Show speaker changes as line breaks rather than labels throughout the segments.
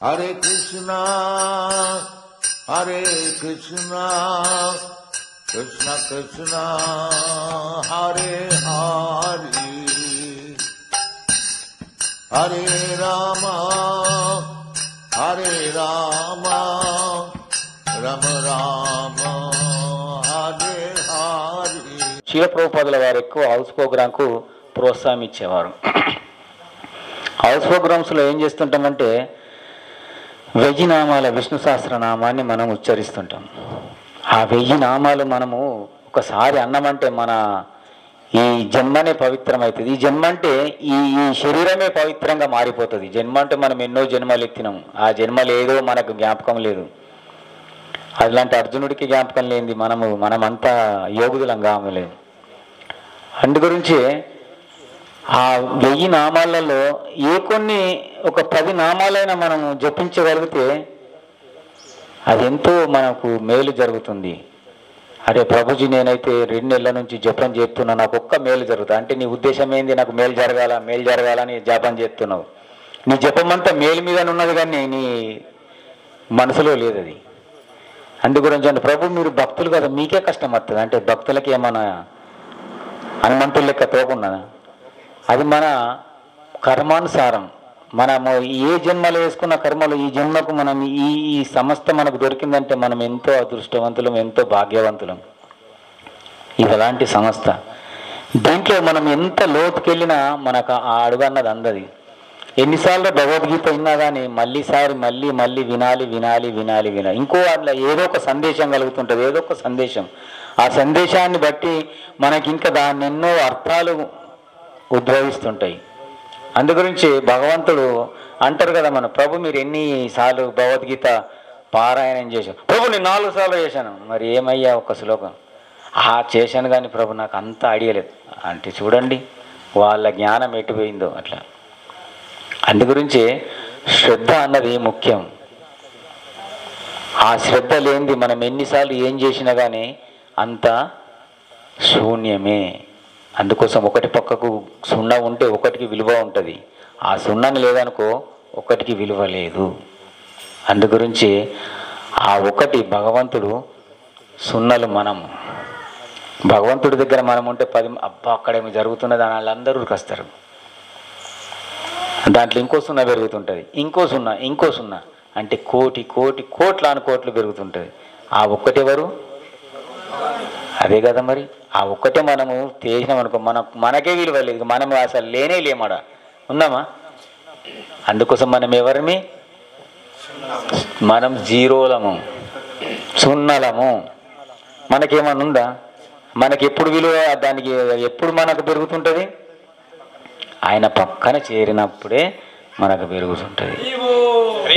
Hare Krishna, Hare Krishna, Krishna Krishna, Hare Hare, Hare Rama, Hare Rama, Rama Rama, Hare Hare.
శీల ప్రభుపాదుల వారు ఎక్కువ house ప్రోగ్రాంకు ప్రోత్సాహం ఇచ్చేవారు. హౌస్ ప్రోగ్రామ్స్లో ఏం చేస్తుంటామంటే 1000 నామాల విష్ణు సహస్రనామాన్ని మనం ఉచ్చరిస్తుంటాం. ఆ 1000 నామాలు మనము ఒకసారి అన్నమంటే మన ఈ జన్మనే పవిత్రమవుతుంది. ఈ జన్మ అంటే ఈ శరీరమే పవిత్రంగా మారిపోతుంది. జన్మ అంటే మనం ఎన్నో జన్మలు ఎత్తినాం, ఆ జన్మలు ఏదో మనకు జ్ఞాపకం లేదు. అలాంటి అర్జునుడికి జ్ఞాపకం లేనిది మనమంతా యోగుదులం కామలేదు. అందు గురించి ఆ 1000 నామాలలో కొన్ని ఒక 10 నామాలైనా మనము జపించగలిగితే అది ఎంతో మనకు మేలు జరుగుతుంది. అరే ప్రభుజీ, నేనైతే 2 నెలల నుంచి జపం చేస్తున్నా, నాకు ఒక్క మేలు జరుగుతుంది అంటే నీ ఉద్దేశం ఏంది? నాకు మేలు జరగాలని జపం చేస్తున్నావు. నీ జపం అంతా మేలు మీదనే ఉన్నది, కానీ నీ మనసులో లేదు అది. అందు గురించి అంటే ప్రభు మీరు భక్తులు కదా, మీకే కష్టం వస్తుంది అంటే భక్తులకి ఏమన్నా హనుమంతుల లెక్క తోకున్నదా? అది మన కర్మానుసారం. మనము ఏ జన్మలు వేసుకున్న కర్మలు ఈ జన్మకు మనం ఈ సమస్త మనకు దొరికిందంటే మనం ఎంతో అదృష్టవంతులం, ఎంతో భాగ్యవంతులం. ఇది అలాంటి సంస్థ. దీంట్లో మనం ఎంత లోతుకెళ్ళినా మనకు ఆ అడుగు అన్నది అందది. ఎన్నిసార్లు భగవద్గీత విన్నా కానీ మళ్ళీ వినాలి. ఇంకో అట్లా ఏదో ఒక సందేశం కలుగుతుంటుంది, ఏదో ఒక సందేశం. ఆ సందేశాన్ని బట్టి మనకి ఇంకా దాన్ని ఎన్నో అర్థాలు ఉద్భవిస్తుంటాయి. అందు గురించి భగవంతుడు అంటారు కదా, మన ప్రభు మీరు ఎన్నిసార్లు భగవద్గీత పారాయణం చేశాను? ప్రభు నేను 4 సార్లు చేశాను. మరి ఏమయ్యా ఒక శ్లోకం చేశాను కానీ ప్రభు నాకు అంతా అడిగలేదు అంటే చూడండి వాళ్ళ జ్ఞానం ఎటుపోయిందో అట్లా. అందు గురించి శ్రద్ధ అన్నది ముఖ్యం. ఆ శ్రద్ధ లేనిది మనం ఎన్నిసార్లు ఏం చేసినా కానీ అంత శూన్యమే. అందుకోసం ఒకటి పక్కకు 0 ఉంటే ఒకటికి విలువ ఉంటుంది. ఆ 0 లేదనుకో ఒకటికి విలువ లేదు. అందు గురించి ఆ ఒకటి భగవంతుడు, 0లు మనం. భగవంతుడి దగ్గర మనం ఉంటే 10 అబ్బా అక్కడేమో జరుగుతున్నది అని వాళ్ళందరూ వస్తారు. దాంట్లో ఇంకో 0 పెరుగుతుంటుంది, ఇంకో 0 అంటే కోట్లు పెరుగుతుంటుంది. ఆ ఒక్కటెవరు? అదే కదా మరి. ఆ ఒక్కటే మనము చేసినామనుకో మనకే విలువ లేదు, మనం అసలు లేమడ ఉన్నామా? అందుకోసం మనం ఎవరిమి? మనం 0లము, 0లము. మనకేమన్నా ఉందా? మనకి ఎప్పుడు విలువ, దానికి ఎప్పుడు మనకు పెరుగుతుంటుంది? ఆయన పక్కన చేరినప్పుడే మనకు పెరుగుతుంటుంది.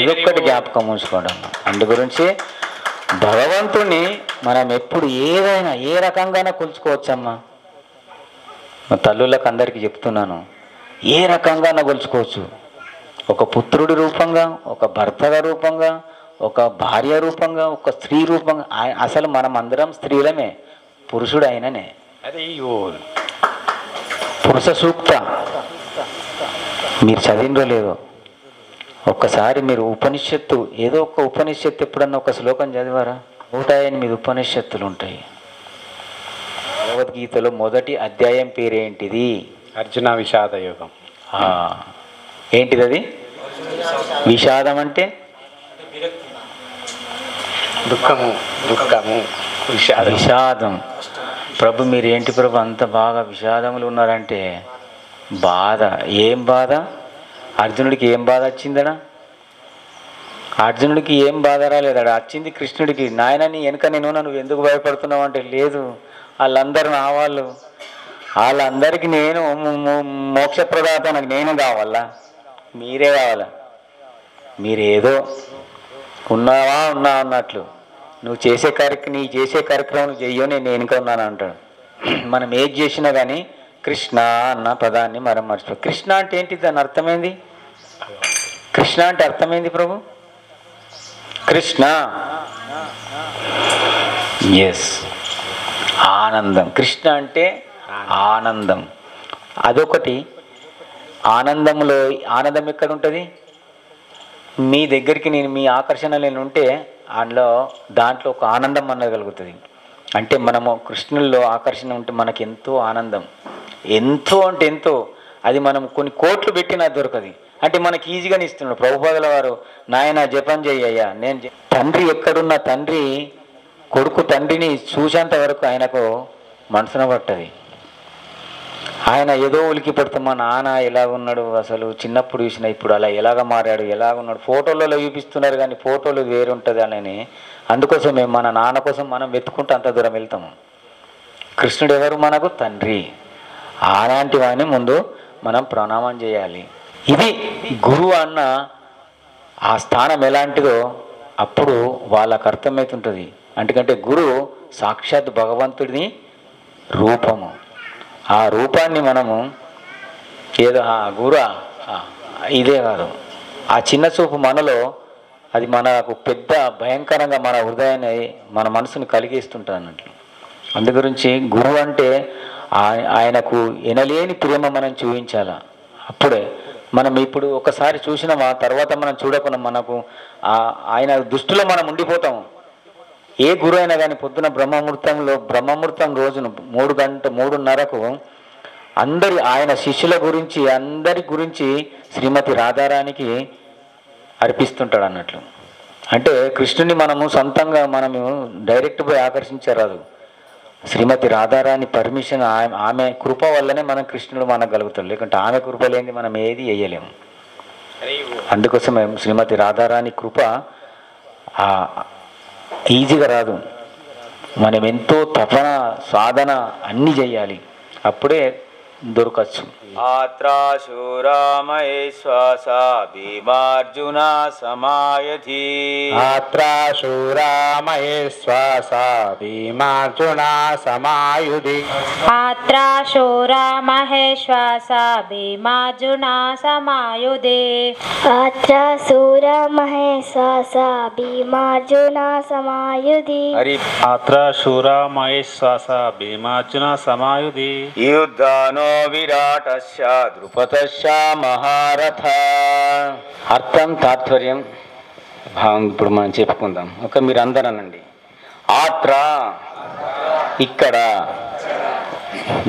ఇదొక్కటి జ్ఞాపకం ఉంచుకోవడం. అందు గురించి భగవంతుని మనం ఎప్పుడు ఏదైనా ఏ రకంగానే కొలుచుకోవచ్చమ్మా. మా తల్లులకు అందరికీ చెప్తున్నాను, ఏ రకంగానే కొలుచుకోవచ్చు. ఒక పుత్రుడి రూపంగా, ఒక భర్తగా రూపంగా, ఒక భార్య రూపంగా, ఒక స్త్రీ రూపంగా. అసలు మనం అందరం స్త్రీలమే, పురుషుడు అయిననే. అదే పురుష సూక్త మీరు చదివినో లేదో ఒక్కసారి మీరు ఉపనిషత్తు, ఏదో ఒక ఉపనిషత్తు ఎప్పుడన్నా ఒక శ్లోకం చదివారా? 108 ఉపనిషత్తులు ఉంటాయి. భగవద్గీతలో మొదటి అధ్యాయం పేరేంటిది?
అర్జున విషాద యోగం.
ఏంటిది అది? విషాదం అంటే
దుఃఖము
విషాదం. ప్రభు మీరేంటి ప్రభు అంత బాగా విషాదములు ఉన్నారంటే బాధ. ఏం బాధ? అర్జునుడికి ఏం బాధ వచ్చిందడా? అర్జునుడికి ఏం బాధ రాలేదాడా? వచ్చింది కృష్ణుడికి. నాయన నీ వెనుక నువ్వు ఎందుకు భయపడుతున్నావు అంటే, లేదు వాళ్ళందరూ నా వాళ్ళందరికీ నేను మోక్షప్రదాత, నాకు నేను కావాలా? మీరే కావాలా? మీరేదో ఉన్నావా అన్నట్లు నువ్వు చేసే కార్యక్రమం నువ్వు చెయ్యో, నేను వెనుక ఉన్నాను అంటాడు. మనం ఏది చేసినా కానీ కృష్ణ అన్న పదాన్ని మనం మర్చిపో. కృష్ణ అంటే ఏంటి? దాని అర్థమైంది? కృష్ణ అంటే అర్థమైంది ప్రభు? కృష్ణ ఆనందం. కృష్ణ అంటే ఆనందం. అదొకటి. ఆనందంలో ఆనందం ఎక్కడ ఉంటుంది? మీ దగ్గరికి నేను మీ ఆకర్షణ నేను ఉంటే దాంట్లో ఒక ఆనందం అన్నది కలుగుతుంది. అంటే మనము కృష్ణుల్లో ఆకర్షణ ఉంటే మనకి ఎంతో ఆనందం, ఎంతో అంటే ఎంతో. అది మనం కొన్ని కోట్లు పెట్టినా దొరకదు. అంటే మనకి ఈజీగానే ఇస్తున్నాడు ప్రభుపాదుల వారు. నాయన జపం చెయ్యయ్యా. తండ్రి ఎక్కడున్న తండ్రి కొడుకు తండ్రిని చూసేంత వరకు ఆయనకు మనసున పట్టది. ఆయన ఏదో ఉలికి పడుతూ మా నాన్న ఎలాగున్నాడు అసలు చిన్నప్పుడు చూసిన, ఇప్పుడు అలా ఎలాగ మారాడు, ఎలాగున్నాడు. ఫోటోలలో చూపిస్తున్నారు కానీ ఫోటోలు వేరుంటుంది అని. అందుకోసం మేము మన నాన్న కోసం మనం వెతుకుంటూ అంత దూరం వెళ్తాము. కృష్ణుడు ఎవరు? మనకు తండ్రి. అలాంటి వాడిని ముందు మనం ప్రణామం చేయాలి. ఇది గురువు అన్న ఆ స్థానం ఎలాంటిదో అప్పుడు వాళ్ళకు అర్థమవుతుంటుంది. ఎందుకంటే గురువు సాక్షాత్ భగవంతుడిని రూపము. ఆ రూపాన్ని మనము ఏదో గురు ఇదే కాదు, ఆ చిన్న చూపు మనలో అది మనకు పెద్ద భయంకరంగా మన హృదయాన్ని మన మనసుని కలిగిస్తుంటుంది అన్నట్లు. అందు గురించి గురువు అంటే ఆయనకు ఎనలేని ప్రేమ మనం చూపించాల. అప్పుడే మనం ఇప్పుడు ఒకసారి చూసినామా తర్వాత మనం చూడకుండా మనకు ఆయన దృష్టిలో మనం ఉండిపోతాము. ఏ గురువు అయినా కానీ పొద్దున బ్రహ్మముహూర్తం రోజున 3:30కు ఆయన శిష్యుల గురించి అందరి గురించి శ్రీమతి రాధారానికి అర్పిస్తుంటాడు అన్నట్లు. అంటే కృష్ణుని మనము సొంతంగా మనము డైరెక్ట్ పోయి ఆకర్షించరాదు. శ్రీమతి రాధారాణి పర్మిషన్, ఆమె కృప వల్లనే మనం కృష్ణుడు మనకు కలుగుతాడు. లేకుంటే ఆమె కృప లేనిది మనం ఏది వేయలేము. అందుకోసమే శ్రీమతి రాధారాణి కృప ఈజీగా రాదు. మనం ఎంతో తపన సాధన అన్నీ చేయాలి, అప్పుడే దొరకచ్చు.
ఆత్రాశూరామహేశ్వాస భీమార్జున సమాయధి.
ఆత్రాశూరామహేశ్వాస భీమార్జున సమాయుధి.
ఆత్రాశూరామహేశ్వాస భీమార్జున సమాయుధి.
ఆత్రాశూరామహేశ్వాస భీమార్జున సమాయుధి.
ఆత్రాశూరామహేశ్వాస భీమార్జున సమాయుధి.
యుద్ధానో విరాటస్య ద్రుపదస్య మహారథ.
అర్థం తాత్పర్యం భావం ఇప్పుడు మనం చెప్పుకుందాం. మీరు అందరూ అనండి. ఆత్ర ఇక్కడ,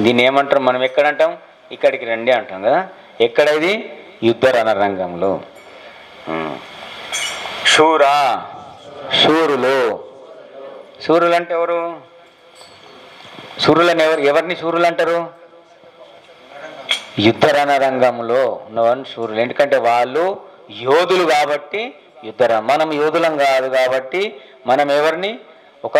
దీన్ని ఏమంటారు మనం? ఎక్కడంటాం? ఇక్కడికి రండి అంటాం కదా. ఎక్కడ ఇది? యుద్ధ రణరంగంలో. శూర శూరులు. శూరులు అంటే ఎవరు? శూరులని ఎవరిని శూరులు అంటారు? యుద్ధ రణరంగంలో ఉన్నవారిని శూరులు. ఎందుకంటే వాళ్ళు యోధులు కాబట్టి మనం యోధులం కాదు కాబట్టి మనం ఎవరిని ఒక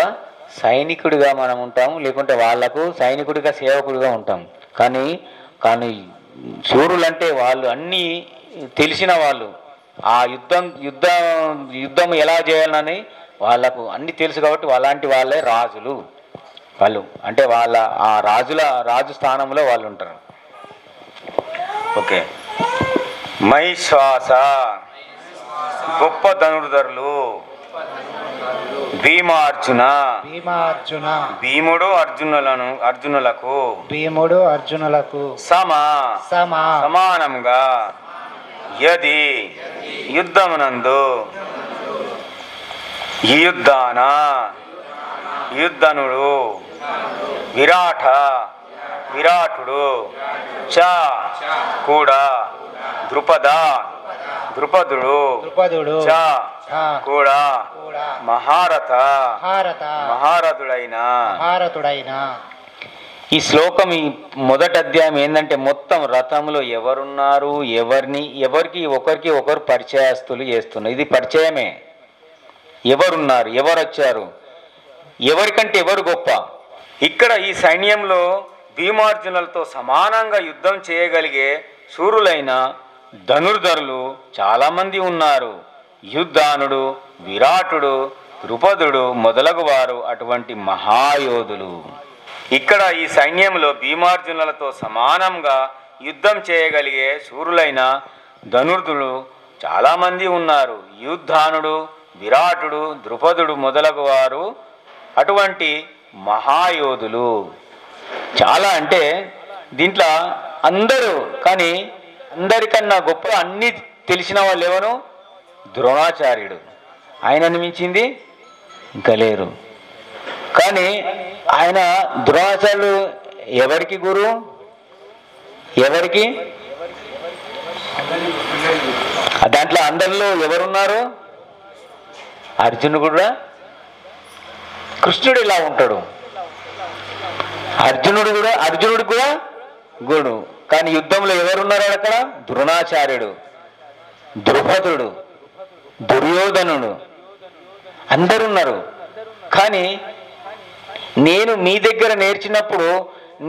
సైనికుడిగా మనం ఉంటాము, లేకుంటే వాళ్లకు సైనికుడిగా సేవకుడిగా ఉంటాం. కానీ శూరులు అంటే వాళ్ళు అన్నీ తెలిసిన వాళ్ళు. ఆ యుద్ధం ఎలా చేయాలని వాళ్ళకు అన్నీ తెలుసు కాబట్టి అలాంటి వాళ్ళే రాజులు. వాళ్ళు అంటే ఆ రాజు స్థానంలో వాళ్ళు ఉంటారు.
ఓకే. మహిశ్వాస గొప్ప ధనుర్ధరులు. భీమార్జున భీముడు అర్జునులకు సమానంగా యది యుద్ధమునందు ఈ యుద్ధనుడు విరాటుడు చ కూడా ద్రుపదుడు చ కూడా మహారథుడైన.
ఈ శ్లోకం ఈ మొదటి అధ్యాయం ఏంటంటే మొత్తం రథంలో ఎవరున్నారు, ఒకరికి ఒకరు పరిచయస్తులు చేస్తున్నారు. ఇది పరిచయమే. ఎవరున్నారు, ఎవరు వచ్చారు, ఎవరికంటే ఎవరు గొప్ప.
ఇక్కడ ఈ సైన్యంలో భీమార్జునులతో సమానంగా యుద్ధం చేయగలిగే శూరులైన ధనుర్ధరులు చాలామంది ఉన్నారు. యుద్ధానుడు, విరాటుడు, ద్రుపదుడు మొదలగు వారు అటువంటి మహాయోధులు. ఇక్కడ ఈ సైన్యంలో భీమార్జునులతో సమానంగా యుద్ధం చేయగలిగే శూరులైన ధనుర్ధులు చాలామంది ఉన్నారు. యుద్ధానుడు, విరాటుడు, ద్రుపదుడు మొదలగు వారు అటువంటి మహాయోధులు. చాలా అంటే దీంట్లో అందరూ, కానీ అందరికన్నా గొప్ప అన్నీ తెలిసిన వాళ్ళు ఎవరు? ద్రోణాచార్యుడు. ఆయనను మించింది ఇంకా లేరు. కానీ ఆయన ద్రోణాచార్యుడు ఎవరికి గురువు? ఎవరికి? దాంట్లో అందరిలో ఎవరున్నారు? అర్జునుడు కూడా. కృష్ణుడు ఇలా ఉంటాడు. అర్జునుడు కూడా గురుడు. కానీ యుద్ధంలో ఎవరున్నారు అక్కడ? ద్రోణాచార్యుడు, ద్రుపదుడు, దుర్యోధనుడు అందరున్నారు. కానీ నేను మీ దగ్గర నేర్చినప్పుడు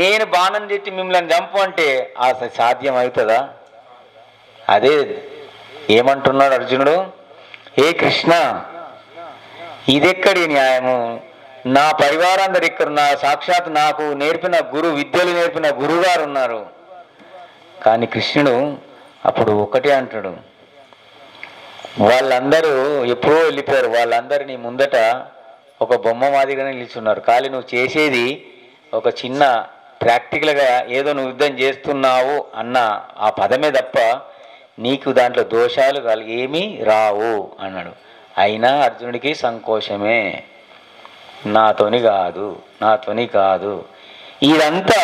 నేను బాణం తెచ్చి మిమ్మల్ని చంపు అంటే అసలు సాధ్యం అవుతుందా? అదే ఏమంటున్నాడు అర్జునుడు, ఏ కృష్ణ, ఇదెక్కడి న్యాయము? నా పరివారందరు ఇక్కడ, నా సాక్షాత్ నాకు నేర్పిన విద్యలు నేర్పిన గురువుగారు ఉన్నారు. కానీ కృష్ణుడు అప్పుడు ఒకటే అంటాడు, వాళ్ళందరూ ఎప్పుడో వెళ్ళిపోయారు, వాళ్ళందరూ నీ ముందట ఒక బొమ్మ మాదిరిగానే నిల్చున్నారు. కానీ నువ్వు చేసేది ఒక చిన్న ప్రాక్టికల్గా ఏదో నువ్వు యుద్ధం చేస్తున్నావు అన్న ఆ పదమే తప్ప నీకు దాంట్లో దోషాలు ఏమీ రావు అన్నాడు. అయినా అర్జునుడికి సంకోచమే, నాతోని కాదు. ఇదంతా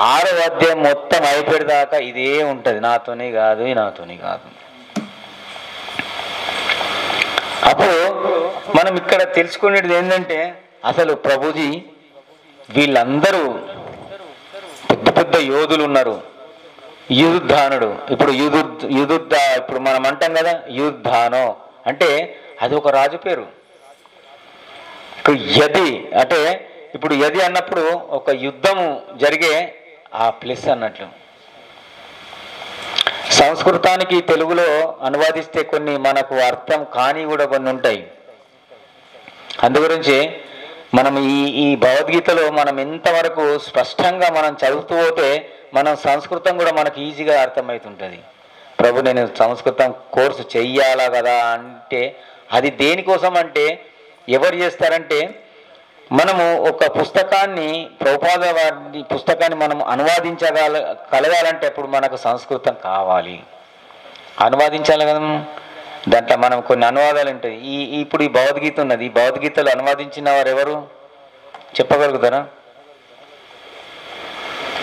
6వ అధ్యాయం మొత్తం అయిపోయేదాకా ఇదే ఉంటుంది, నాతోని కాదు. అప్పుడు మనం ఇక్కడ తెలుసుకునేది ఏంటంటే, అసలు ప్రభుజీ వీళ్ళందరూ పెద్ద పెద్ద యోధులు ఉన్నారు. యుధానుడు, ఇప్పుడు మనం అంటాం కదా యుద్ధానో అంటే అది ఒక రాజు పేరు. యది అంటే ఇప్పుడు యది అన్నప్పుడు ఒక యుద్ధము జరిగే ఆ ప్లేస్ అన్నట్లు. సంస్కృతానికి తెలుగులో అనువాదిస్తే కొన్ని మనకు అర్థం కాని కూడా కొన్ని ఉంటాయి. అందుగురించి మనం ఈ భగవద్గీతలో మనం ఎంతవరకు స్పష్టంగా మనం చదువుతూ పోతే మనం సంస్కృతం కూడా మనకు ఈజీగా అర్థమవుతుంటుంది. ప్రభు నేను సంస్కృతం కోర్సు చెయ్యాలా కదా అంటే అది దేనికోసం అంటే, ఎవరు చేస్తారంటే, మనము ఒక పుస్తకాన్ని ప్రభుపాద వారి పుస్తకాన్ని మనం కలగాలంటే అప్పుడు మనకు సంస్కృతం కావాలి, అనువాదించాలి కదా. దాంట్లో మనం కొన్ని అనువాదాలు ఉంటాయి. ఇప్పుడు ఈ భగవద్గీత ఉన్నది, ఈ భగవద్గీతలు అనువాదించిన వారు ఎవరు చెప్పగలుగుతారా?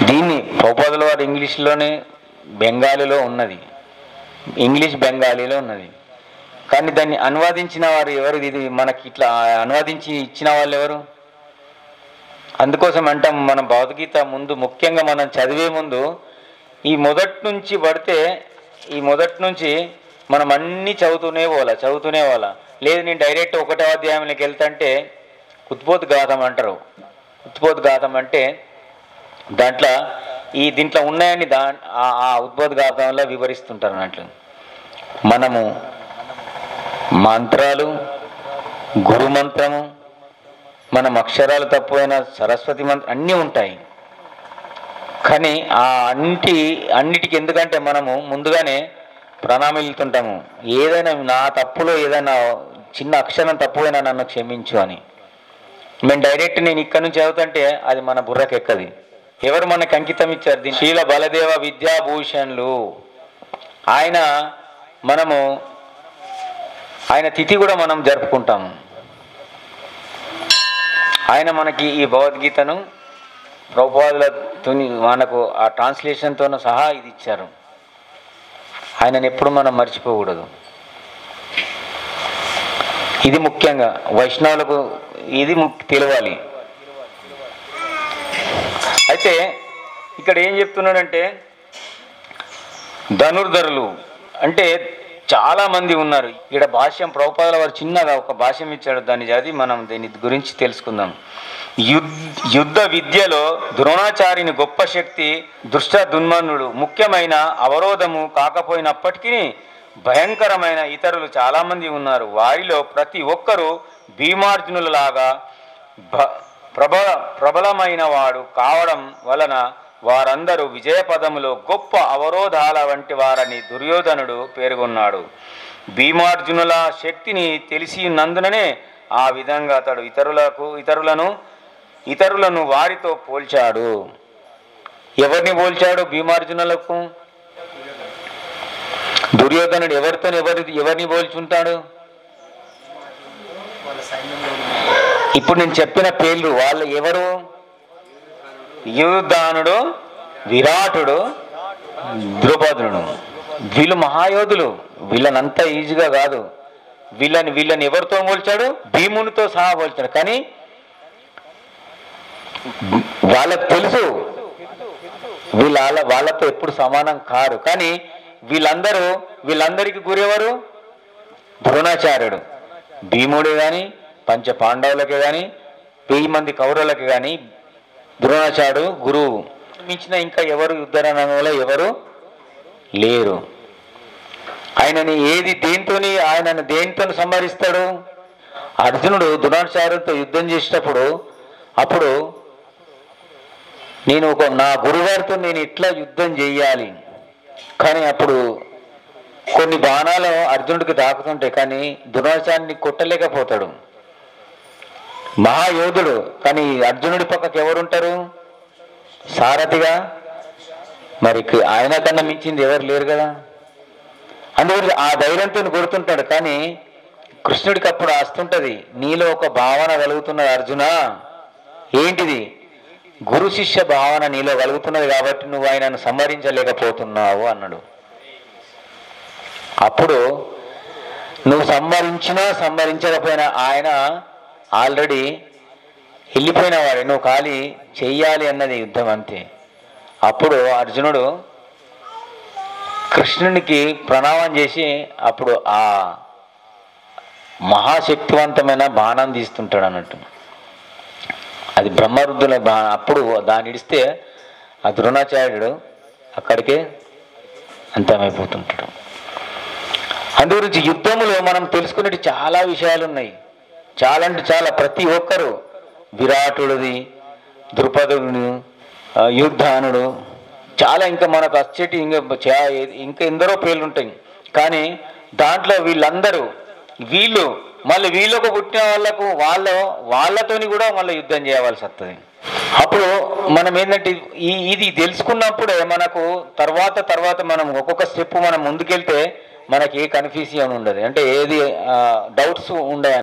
దీన్ని ప్రభుపాదుల వారు ఇంగ్లీష్లోనే బెంగాలీలో ఉన్నది, ఇంగ్లీష్ బెంగాలీలో ఉన్నది. కానీ దాన్ని అనువాదించిన వారు ఎవరు? ఇది మనకి ఇట్లా అనువాదించి ఇచ్చిన వాళ్ళు ఎవరు? అందుకోసం అంటాం మనం భగవద్గీత ముందు ముఖ్యంగా మనం చదివే ముందు ఈ మొదటి నుంచి మనం అన్నీ చదువుతూనే పోవాలా. లేదు నేను డైరెక్ట్ 1వ అధ్యాయంలోకి వెళ్తుంటే ఉద్బోధఘాతం అంటారు. ఉద్బోధఘాతం అంటే దీంట్లో ఉన్నాయని ఆ ఉద్బోధఘాతంలో వివరిస్తుంటారు అన్నట్లు. మనము మంత్రాలు, గురుమంత్రము, మనం అక్షరాలు తక్కువైన సరస్వతి మంత్రం అన్నీ ఉంటాయి. కానీ ఆ అన్నిటికి ఎందుకంటే మనము ముందుగానే ప్రణామిలుతుంటాము, ఏదైనా నా తప్పులో ఏదైనా చిన్న అక్షరం తప్పువైనా నన్ను క్షమించు అని. మేము డైరెక్ట్ నేను ఇక్కడి నుంచి చదువుతుంటే అది మన బుర్రకి ఎక్కది. ఎవరు మనకు అంకితం ఇచ్చారు? శ్రీల బలదేవ విద్యాభూషణులు ఆయన తిథి కూడా మనం జరుపుకుంటాము. ఆయన మనకి ఈ భగవద్గీతను ప్రభుపాదులతో మనకు ఆ ట్రాన్స్లేషన్తో సహా ఇది ఇచ్చారు. ఆయనను ఎప్పుడు మనం మర్చిపోకూడదు. ఇది ముఖ్యంగా వైష్ణవులకు ఇది తెలియాలి. అయితే ఇక్కడ ఏం చెప్తున్నాడంటే, ధనుర్ధరులు అంటే చాలామంది ఉన్నారు. ఇక్కడ భాష్యం ప్రభుపాదుల వారు చిన్నగా ఒక భాష్యం ఇచ్చాడు, దాన్ని చదివి మనం దీని గురించి తెలుసుకుందాం. యుద్ధ విద్యలో ద్రోణాచార్యుని గొప్ప శక్తి దుష్టదున్మనుడు ముఖ్యమైన అవరోధము కాకపోయినప్పటికీ భయంకరమైన ఇతరులు చాలామంది ఉన్నారు. వారిలో ప్రతి ఒక్కరూ భీమార్జునులలాగా ప్రబలమైన వాడు కావడం వలన వారందరూ విజయపదములో గొప్ప అవరోధాల వంటి వారని దుర్యోధనుడు పేర్కొన్నాడు. భీమార్జునుల శక్తిని తెలిసినందుననే ఆ విధంగా అతడు ఇతరులను వారితో పోల్చాడు. ఎవరిని పోల్చాడు? భీమార్జునులకు. దుర్యోధనుడు ఎవరిని పోల్చుంటాడు? ఇప్పుడు నేను చెప్పిన పేర్లు వాళ్ళు ఎవరు? యుధానుడు, విరాటుడు, ద్రౌపదుడు. వీళ్ళు మహాయోధులు. వీళ్ళనంతా ఈజీగా కాదు. వీళ్ళని ఎవరితో పోల్చాడు? భీమునితో సహా పోల్చాడు. కానీ వాళ్ళకు తెలుసు వాళ్ళతో ఎప్పుడు సమానం కారు. కానీ వీళ్ళందరికీ గురెవరు? ద్రోణాచార్యుడు. భీముడే కానీ, పంచ పాండవులకే కానీ, 1000 మంది కౌరవులకి కానీ ద్రోణాచార్యుడు గురువు. మించిన ఇంకా ఎవరు యుద్ధరంగంలో ఎవరు లేరు. ఆయనని దేంతో సంహరిస్తాడు? అర్జునుడు ద్రోణాచార్యుడితో యుద్ధం చేసేటప్పుడు అప్పుడు నా గురుగారితో నేను ఇట్లా యుద్ధం చెయ్యాలి, కానీ అప్పుడు కొన్ని బాణాలు అర్జునుడికి తాకుతుంటాయి, కానీ ద్రోణాచార్యుడిని కొట్టలేకపోతాడు. మహాయోధుడు. కానీ అర్జునుడి పక్కకు ఎవరుంటారు? సారథిగా. మరి ఆయన కన్నా మించింది ఎవరు లేరు కదా. అందువల్ల ఆ ధైర్యంతో కొడుతుంటాడు. కానీ కృష్ణుడికి అప్పుడు వస్తుంటది, నీలో ఒక భావన కలుగుతున్నది అర్జున. ఏంటిది? గురు శిష్య భావన నీలో కలుగుతున్నది కాబట్టి నువ్వు ఆయనను సంహరించలేకపోతున్నావు అన్నాడు. అప్పుడు నువ్వు సంహరించకపోయినా ఆయన ఆల్రెడీ వెళ్ళిపోయిన వాడే, నువ్వు ఖాళీ చెయ్యాలి అన్నది యుద్ధం అంతే. అప్పుడు అర్జునుడు కృష్ణునికి ప్రణామం చేసి అప్పుడు ఆ మహాశక్తివంతమైన బాణం తీస్తుంటాడు అన్నట్టు. అది బ్రహ్మరుద్రుల అప్పుడు దాన్ని ఇడిస్తే ఆ ద్రోణాచార్యుడు అక్కడికే అంతమైపోతుంటాడు. అందుగురించి యుద్ధములో మనం తెలుసుకునే చాలా విషయాలు ఉన్నాయి. చాలా అంటే చాలా. ప్రతి ఒక్కరు విరాటుడిది, ద్రుపదుడు, యుద్ధానుడు, చాలా ఇంకా మనకు వచ్చేటి ఇంకా ఎందరో పేర్లు ఉంటాయి. కానీ దాంట్లో వీళ్ళకు పుట్టిన వాళ్ళతోని కూడా మళ్ళీ యుద్ధం చేయవలసి వస్తుంది. అప్పుడు మనం ఏంటంటే ఇది తెలుసుకున్నప్పుడే మనకు తర్వాత మనం ఒక్కొక్క స్టెప్ మనం ముందుకెళ్తే మనకి ఏ కన్ఫ్యూజన్ ఉండదు. అంటే ఏది డౌట్స్ ఉండే